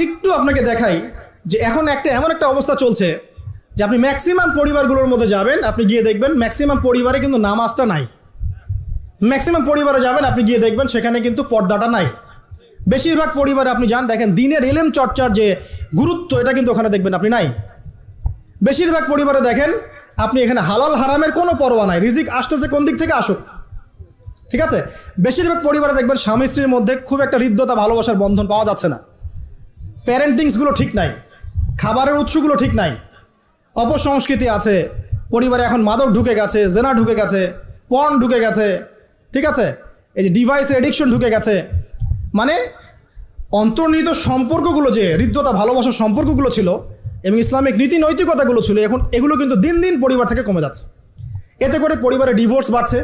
একটু আপনাকে দেখাই যে এখন এমন একটা অবস্থা চলছে যে আপনি ম্যাক্সিমাম পরিবারগুলোর মধ্যে যাবেন, আপনি গিয়ে দেখবেন ম্যাক্সিমাম পরিবারে কিন্তু নামাজটা নাই। ম্যাক্সিমাম পরিবারে যাবেন, আপনি গিয়ে দেখবেন সেখানে কিন্তু পর্দাটা নাই। বেশিরভাগ পরিবারে আপনি যান, দেখেন দিনের এলেম চর্চার যে গুরুত্ব এটা কিন্তু ওখানে দেখবেন আপনি নাই। বেশিরভাগ পরিবারে দেখেন আপনি এখানে হালাল হারামের কোনো পরোয়া নাই, রিজিক আসতেছে কোন দিক থেকে আসুক, ঠিক আছে। বেশিরভাগ পরিবারে দেখবেন স্বামী স্ত্রীর মধ্যে খুব একটা হৃদ্যতা ভালোবাসার বন্ধন পাওয়া যাচ্ছে না, প্যারেন্টিংসগুলো ঠিক নাই, খাবারের উৎসগুলো ঠিক নাই, অপসংস্কৃতি আছে পরিবারে, এখন মাদক ঢুকে গেছে, জেনা ঢুকে গেছে, পর্ন ঢুকে গেছে, ঠিক আছে, এই যে ডিভাইসের এডিকশন ঢুকে গেছে। মানে অন্তর্নিহিত সম্পর্কগুলো, যে হৃদ্যতা ভালোবাসার সম্পর্কগুলো ছিল এবং ইসলামিক নীতি নৈতিকতাগুলো ছিল, এখন এগুলো কিন্তু দিন দিন পরিবার থেকে কমে যাচ্ছে। এতে করে পরিবারে ডিভোর্স বাড়ছে।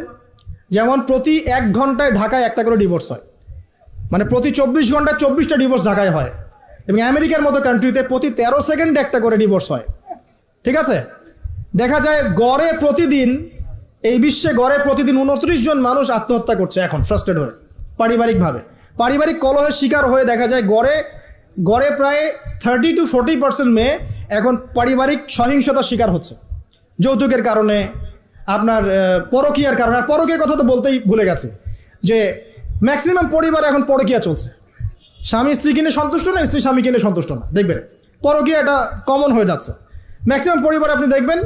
যেমন প্রতি 1 ঘন্টায় ঢাকায় একটা করে ডিভোর্স হয়, মানে প্রতি 24 ঘন্টায় 24টা ডিভোর্স ঢাকায় হয়, এবং আমেরিকার মতো কান্ট্রিতে প্রতি 13 সেকেন্ডে একটা করে ডিভোর্স হয়, ঠিক আছে। দেখা যায় গড়ে প্রতিদিন, এই বিশ্বে গড়ে প্রতিদিন 29 জন মানুষ আত্মহত্যা করছে এখন ফ্রাস্ট্রেট হয়ে, পারিবারিকভাবে, পারিবারিক কলহের শিকার হয়ে। দেখা যায় গড়ে প্রায় 30 to 40% মেয়ে এখন পারিবারিক সহিংসতার শিকার হচ্ছে, যৌতুকের কারণে, আপনার পরকীয়ার কারণে। আর পরকীয়ার কথা তো বলতেই ভুলে গেছে যে ম্যাক্সিমাম পরিবার এখন পরকীয়া চলছে, স্বামী স্ত্রী কিনে সন্তুষ্ট না, স্ত্রী স্বামী কিনে সন্তুষ্ট না, দেখবেন পরকীয়া এটা কমন হয়ে যাচ্ছে। ম্যাক্সিমাম পরিবার আপনি দেখবেন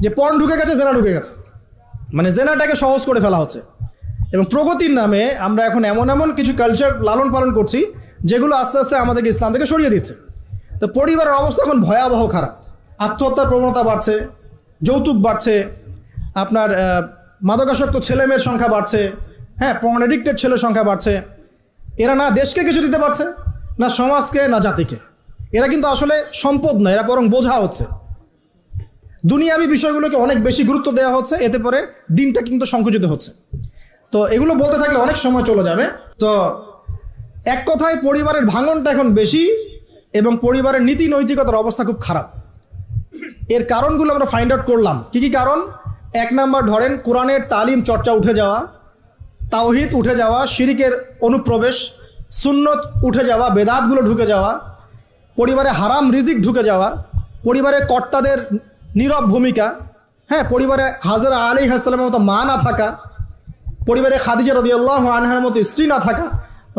যে পর্ন ঢুকে গেছে, জেনা ঢুকে গেছে, মানে জেনাটাকে সহজ করে ফেলা হচ্ছে। এবং প্রগতির নামে আমরা এখন এমন কিছু কালচার লালন পালন করছি যেগুলো আস্তে আস্তে আমাদেরকে ইসলাম থেকে সরিয়ে দিচ্ছে। তো পরিবারের অবস্থা এখন ভয়াবহ খারাপ, আত্মহত্যার প্রবণতা বাড়ছে, যৌতুক বাড়ছে, আপনার মাদকাসক্ত ছেলেমেয়ের সংখ্যা বাড়ছে, হ্যাঁ, পর্ন এডিক্টেড ছেলের সংখ্যা বাড়ছে। এরা না দেশকে কিছু দিতে পারছে, না সমাজকে, না জাতিকে। এরা কিন্তু আসলে সম্পদ না, এরা বরং বোঝা হচ্ছে। দুনিয়াবি বিষয়গুলোকে অনেক বেশি গুরুত্ব দেওয়া হচ্ছে, এতে করে দিনটা কিন্তু সংকুচিত হচ্ছে। তো এগুলো বলতে থাকলে অনেক সময় চলে যাবে। তো এক কথায় পরিবারের ভাঙনটা এখন বেশি এবং পরিবারের নীতি নৈতিকতার অবস্থা খুব খারাপ। এর কারণগুলো আমরা ফাইন্ড আউট করলাম। কি কি কারণ? 1 নাম্বার ধরেন কোরআনের তালিম চর্চা উঠে যাওয়া, তাওহীদ উঠে যাওয়া, শিরিকের অনুপ্রবেশ, সুন্নত উঠে যাওয়া, বেদাতগুলো ঢুকে যাওয়া, পরিবারে হারাম রিজিক ঢুকে যাওয়া, পরিবারের কর্তাদের নীরব ভূমিকা, হ্যাঁ, পরিবারে হাজরা আলাইহিস সালামের মতো মা না থাকা, পরিবারে খাদিজা রাদিয়াল্লাহু আনহার মতো স্ত্রী না থাকা,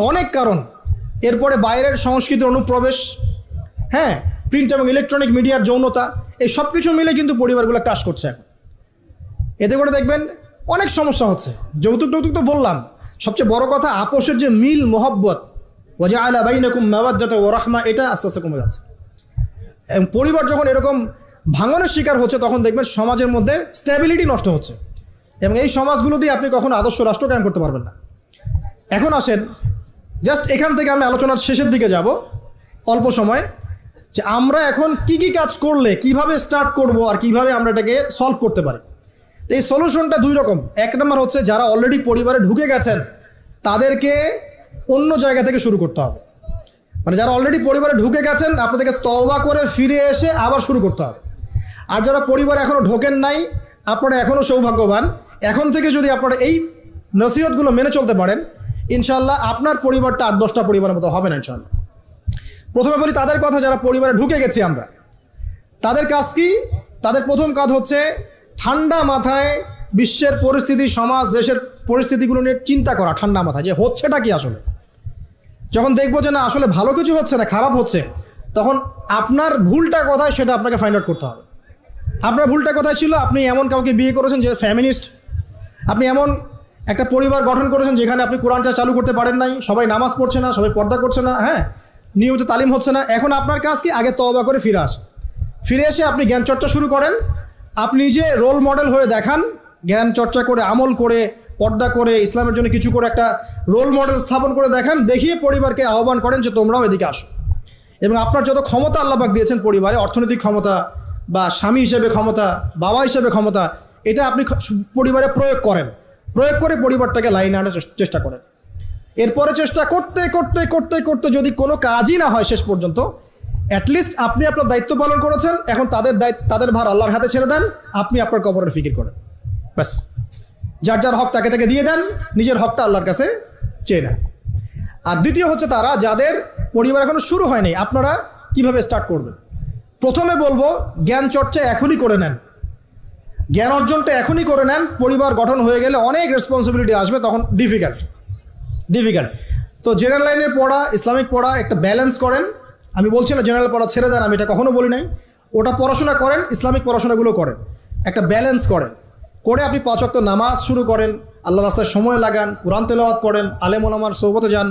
অনেক কারণ। এরপরে বাইরের সংস্কৃতির অনুপ্রবেশ, হ্যাঁ, প্রিন্ট এবং ইলেকট্রনিক মিডিয়ার যৌনতা, এই সব কিছু মিলে কিন্তু পরিবারগুলো ক্রাশ করছে এখন। এতে করে দেখবেন অনেক সমস্যা হচ্ছে। যৌতুক তো বললাম, সবচেয়ে বড় কথা আপোষের যে মিল মোহব্বত, ওয়াজআলা বাইনাকুম মাওয়াজ্জাতা ওয়া রাহমা, এটা আস্তে আস্তে কমে যাচ্ছে। এবং পরিবার যখন এরকম ভাঙনের শিকার হচ্ছে তখন দেখবেন সমাজের মধ্যে স্ট্যাবিলিটি নষ্ট হচ্ছে, এবং এই সমাজগুলো দিয়ে আপনি কখনো আদর্শ রাষ্ট্র কায়েম করতে পারবেন না। এখন আসেন জাস্ট এখান থেকে আমি আলোচনার শেষের দিকে যাব অল্প সময়, যে আমরা এখন কি কি কাজ করলে কিভাবে স্টার্ট করব আর কিভাবে আমরা এটাকে সলভ করতে পারি। এই সলিউশনটা 2 রকম। 1 নম্বর হচ্ছে যারা অলরেডি পরিবারে ঢুকে গেছেন তাদেরকে অন্য জায়গা থেকে শুরু করতে হবে। মানে যারা অলরেডি পরিবারে ঢুকে গেছেন আপনাদেরকে তওবা করে ফিরে এসে আবার শুরু করতে হবে। আর যারা পরিবারে এখনও ঢোকেন নাই, আপনারা এখনও সৌভাগ্যবান। এখন থেকে যদি আপনারা এই নসিহতগুলো মেনে চলতে পারেন, ইনশাআল্লাহ আপনার পরিবারটা 8-10টা পরিবারের মতো হবে না ইনশাআল্লাহ। প্রথমে বলি তাদের কথা, যারা পরিবারে ঢুকে গেছি আমরা, তাদের কাজ কি? তাদের প্রথম কাজ হচ্ছে ঠান্ডা মাথায় বিশ্বের পরিস্থিতি, সমাজ দেশের পরিস্থিতিগুলো নিয়ে চিন্তা করা, ঠান্ডা মাথায় যে হচ্ছেটা কি আসলে। যখন দেখবো যে না আসলে ভালো কিছু হচ্ছে না, খারাপ হচ্ছে, তখন আপনার ভুলটা কোথায় সেটা আপনাকে ফাইন্ড আউট করতে হবে। আপনার ভুলটা কোথায় ছিল? আপনি এমন কাউকে বিয়ে করেছেন যে ফ্যামিনিস্ট, আপনি এমন একটা পরিবার গঠন করেছেন যেখানে আপনি কোরআনটা চালু করতে পারেন নাই, সবাই নামাজ পড়ছে না, সবাই পর্দা করছে না, হ্যাঁ, নিয়মিত তালিম হচ্ছে না। এখন আপনার কাজ কি? আগে তওবা করে ফিরে এসে আপনি জ্ঞান চর্চা শুরু করেন। আপনি নিজে রোল মডেল হয়ে দেখান, জ্ঞান চর্চা করে, আমল করে, পর্দা করে, ইসলামের জন্য কিছু করে একটা রোল মডেল স্থাপন করে দেখান, দেখিয়ে পরিবারকে আহ্বান করেন যে তোমরাও এদিকে আসো। এবং আপনার যত ক্ষমতা আল্লাহ পাক দিয়েছেন পরিবারে, অর্থনৈতিক ক্ষমতা বা স্বামী হিসেবে ক্ষমতা, বাবা হিসেবে ক্ষমতা, এটা আপনি পরিবারে প্রয়োগ করে পরিবারটাকে লাইনে আনার চেষ্টা করেন। এরপরে চেষ্টা করতে করতে করতে করতে যদি কোনো কাজই না হয় শেষ পর্যন্ত, অ্যাটলিস্ট আপনি আপনার দায়িত্ব পালন করেছেন। এখন তাদের ভার আল্লাহর হাতে ছেড়ে দেন, আপনি আপনার কবরের ফিকির করেন, ব্যাস। যার যার হক তাকে দিয়ে দেন, নিজের হকটা আল্লাহর কাছে চেয়ে নেন। আর দ্বিতীয় হচ্ছে তারা যাদের পরিবার এখনো শুরু হয়নি, আপনারা কিভাবে স্টার্ট করবেন? প্রথমে বলবো জ্ঞান চর্চা এখনই করে নেন, জ্ঞান অর্জনটা এখনই করে নেন। পরিবার গঠন হয়ে গেলে অনেক রেসপন্সিবিলিটি আসবে, তখন ডিফিকাল্ট। তো জেনারেল লাইনের পড়া, ইসলামিক পড়া একটা ব্যালেন্স করেন। আমি বলছি না জেনারেল পড়া ছেড়ে দেন, আমি এটা কখনো বলি নাই। ওটা পড়াশোনা করেন, ইসলামিক পড়াশোনাগুলো করেন, একটা ব্যালেন্স করেন। করে আপনি 5 ওয়াক্ত নামাজ শুরু করেন, আল্লাহ রাস্তায় সময় লাগান, কোরআন তেলাওয়াত করেন, আলেম ওলামার সোহবতে যান,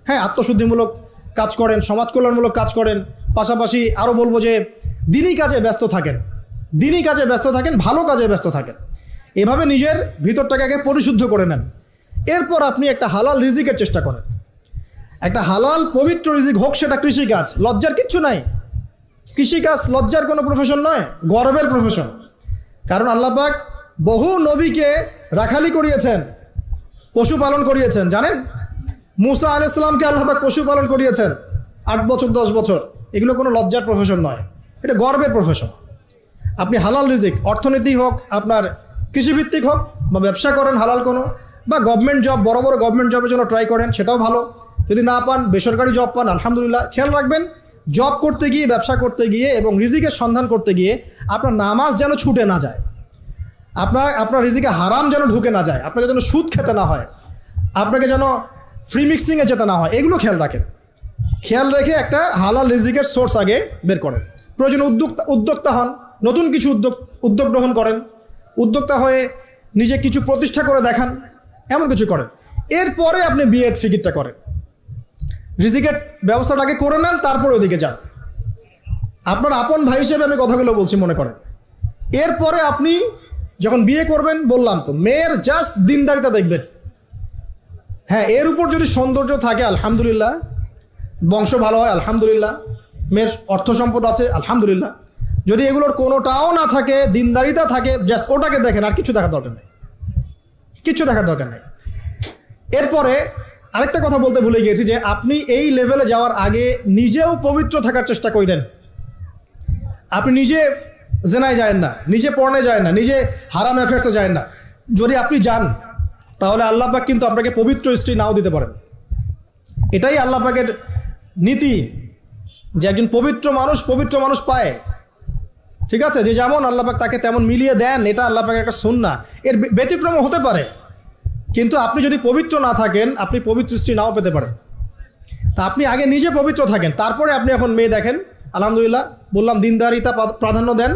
হ্যাঁ, আত্মশুদ্ধিমূলক কাজ করেন, সমাজ কল্যাণমূলক কাজ করেন। পাশাপাশি আরও বলবো যে দিনই কাজে ব্যস্ত থাকেন, ভালো কাজে ব্যস্ত থাকেন। এভাবে নিজের ভিতরটাকে আগে পরিশুদ্ধ করে নেন। এরপর আপনি একটা হালাল রিজিকের চেষ্টা করেন, একটা হালাল পবিত্র রিজিক হোক, সেটা কৃষিকাজ। লজ্জার কিচ্ছু নাই, কৃষিকাজ লজ্জার কোনো প্রফেশন নয়, গর্বের প্রফেশন। কারণ আল্লাহ পাক বহু নবীকে রাখালি করিয়েছেন, পশুপালন করিয়েছেন। জানেন, মুসা আলাইহিস সালামকে আল্লাহ পাক পশুপালন করিয়েছেন 8 বছর 10 বছর। এগুলো কোনো লজ্জার প্রফেশন নয়, এটা গর্বের প্রফেশন। আপনি হালাল রিজিক, অর্থনীতি হোক, আপনার কৃষিভিত্তিক হোক, বা ব্যবসা করেন হালাল কোনো, বা গভর্নমেন্ট জব, বড় বড় গভর্নমেন্ট জবের জন্য ট্রাই করেন, সেটাও ভালো। যদি না পান, বেসরকারি জব পান, আলহামদুলিল্লাহ। খেয়াল রাখবেন, জব করতে গিয়ে, ব্যবসা করতে গিয়ে এবং রিজিকের সন্ধান করতে গিয়ে আপনার নামাজ যেন ছুটে না যায়, আপনার রিজিকে হারাম যেন ঢুকে না যায়, আপনাকে যেন সুদ খেতে না হয়, আপনাকে যেন ফ্রি মিক্সিংয়ে যেতে না হয়। এগুলো খেয়াল রাখেন। খেয়াল রেখে একটা হালাল রিজিকের সোর্স আগে বের করেন। প্রয়োজনে উদ্যোক্তা হন, নতুন কিছু উদ্যোগ গ্রহণ করেন, উদ্যোক্তা হয়ে নিজে কিছু প্রতিষ্ঠা করে দেখান, এমন কিছু করেন। এরপরে আপনি বিএড ফিকিরটা করেন, রিজিকের ব্যবস্থাটা আগে করে নেন, তারপরে ওদিকে যান। আপনার আপন ভাই হিসেবে আমি কথাগুলো বলছি, মনে করেন। এরপরে আপনি যখন বিয়ে করবেন, বললাম তো, মেয়ের জাস্ট দিনদারিতা দেখবেন। হ্যাঁ, এর উপর যদি সৌন্দর্য থাকে আলহামদুলিল্লাহ, বংশ ভালো হয় আলহামদুলিল্লাহ, মেয়ের অর্থ সম্পদ আছে আলহামদুলিল্লাহ। যদি এগুলোর কোনোটাও না থাকে, দিনদারিতা থাকে, জাস্ট ওটাকে দেখেন, আর কিছু দেখার দরকার নেই, এরপরে আরেকটা কথা বলতে ভুলে গিয়েছি, যে আপনি এই লেভেলে যাওয়ার আগে নিজেও পবিত্র থাকার চেষ্টা করেন। আপনি নিজে জেনায় যায় না, নিজে পর্নে যায় না, নিজে হারাম অ্যাফেয়ার্সে যায় না। যদি আপনি যান, তাহলে আল্লাহ পাক কিন্তু আপনাকে পবিত্র স্ত্রী নাও দিতে পারেন। এটাই আল্লাহ পাকের নীতি, যে একজন পবিত্র মানুষ পায়। ঠিক আছে, যে যেমন আল্লাহ পাক তাকে তেমন মিলিয়ে দেন, এটা আল্লাহ পাকের একটা সুন্নাহ। এর ব্যতিক্রম হতে পারে, কিন্তু আপনি যদি পবিত্র না থাকেন, আপনি পবিত্র স্ত্রী নাও পেতে পারেন। তা আপনি আগে নিজে পবিত্র থাকেন, তারপরে আপনি এখন মেয়ে দেখেন। আলহামদুলিল্লাহ, বললাম দিনদারিতা প্রাধান্য দেন।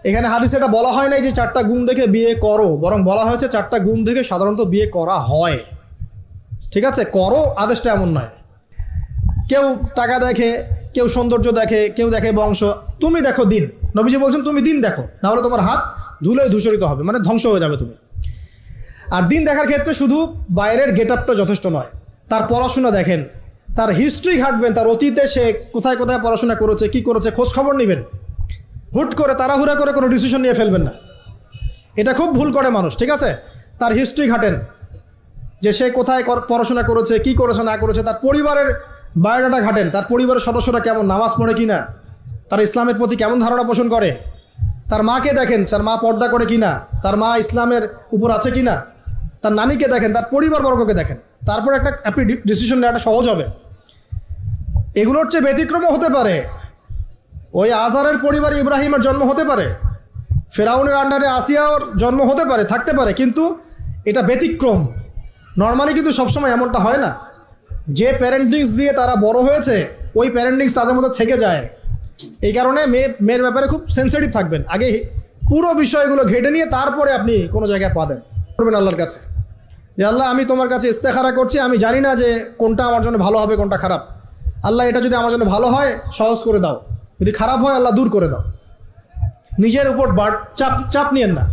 এখানে হাদিসে এটা বলা হয় নাই যে 4টা গুণ দেখে বিয়ে করো, বরং বলা হয়েছে 4টা গুণ দেখে সাধারণত বিয়ে করা হয়। ঠিক আছে, করো আদেশটা এমন নয়। কেউ টাকা দেখে, কেউ সৌন্দর্য দেখে, কেউ দেখে বংশ। তুমি দেখো দিন। নবীজি বলছেন তুমি দিন দেখো, না হলে তোমার হাত ধুলোয় ধূসরিত হবে, মানে ধ্বংস হয়ে যাবে তুমি। আর দিন দেখার ক্ষেত্রে শুধু বাইরের গেট আপটা যথেষ্ট নয়, তার পড়াশোনা দেখেন, তার হিস্ট্রি ঘাটবেন, তার অতীতে সে কোথায় কোথায় পড়াশোনা করেছে, কি করেছে, খোঁজ খবর নেবেন। হুট করে তাড়াহুড়া করে কোনো ডিসিশন নিয়ে ফেলবেন না, এটা খুব ভুল করে মানুষ। ঠিক আছে, তার হিস্ট্রি ঘাটেন, যে সে কোথায় পড়াশোনা করেছে, কি করেছে না করেছে। তার পরিবারের বায়োডাটা ঘাটেন, তার পরিবারের সদস্যরা কেমন, নামাজ পড়ে কি না, তার ইসলামের প্রতি কেমন ধারণা পোষণ করে। তার মাকে দেখেন, তার মা পর্দা করে কি না, তার মা ইসলামের উপর আছে কি না। তার নানিকে দেখেন, তার পরিবারবর্গকে দেখেন, তারপর আপনি ডিসিশন নেওয়াটা সহজ হবে। এগুলোর চেয়ে ব্যতিক্রমও হতে পারে। ওই আজারের পরিবারে ইব্রাহিমের জন্ম হতে পারে, ফেরাউনের আন্ডারে আসিয়ার জন্ম হতে পারে, থাকতে পারে, কিন্তু এটা ব্যতিক্রম। নর্মালি কিন্তু সবসময় এমনটা হয় না। যে প্যারেন্টিংস দিয়ে তারা বড় হয়েছে, ওই প্যারেন্টিংস তাদের মধ্যে থেকে যায়। এই কারণে মেয়ের ব্যাপারে খুব সেন্সিটিভ থাকবেন। আগে পুরো বিষয়গুলো ঘেটে নিয়ে তারপরে আপনি কোনো জায়গায় পা দেন, করবেন আল্লাহর কাছে, যে আল্লাহ আমি তোমার কাছে ইস্তেখারা করছি, আমি জানি না যে কোনটা আমার জন্য ভালো হবে, কোনটা খারাপ। আল্লাহ এটা যদি আমার জন্য ভালো হয় সহজ করে দাও, যদি খারাপ হয় আল্লাহ দূর করে দাও। নিজের উপর চাপ নিয়েন না।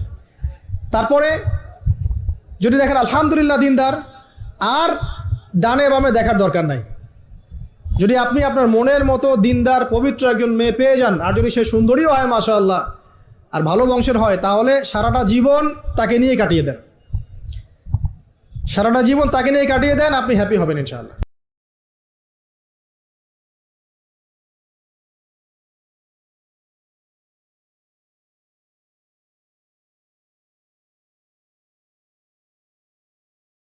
তারপরে যদি দেখেন আলহামদুলিল্লাহ দিনদার, আর ডানে বামে দেখার দরকার নাই। যদি আপনি আপনার মনের মতো দিনদার পবিত্র একজন মেয়ে পেয়ে যান, আর যদি সে সুন্দরীও হয় মাশাআল্লাহ, আর ভালো বংশের হয়, তাহলে সারাটা জীবন তাকে নিয়ে কাটিয়ে দেন, আপনি হ্যাপি হবেন ইনশাআল্লাহ।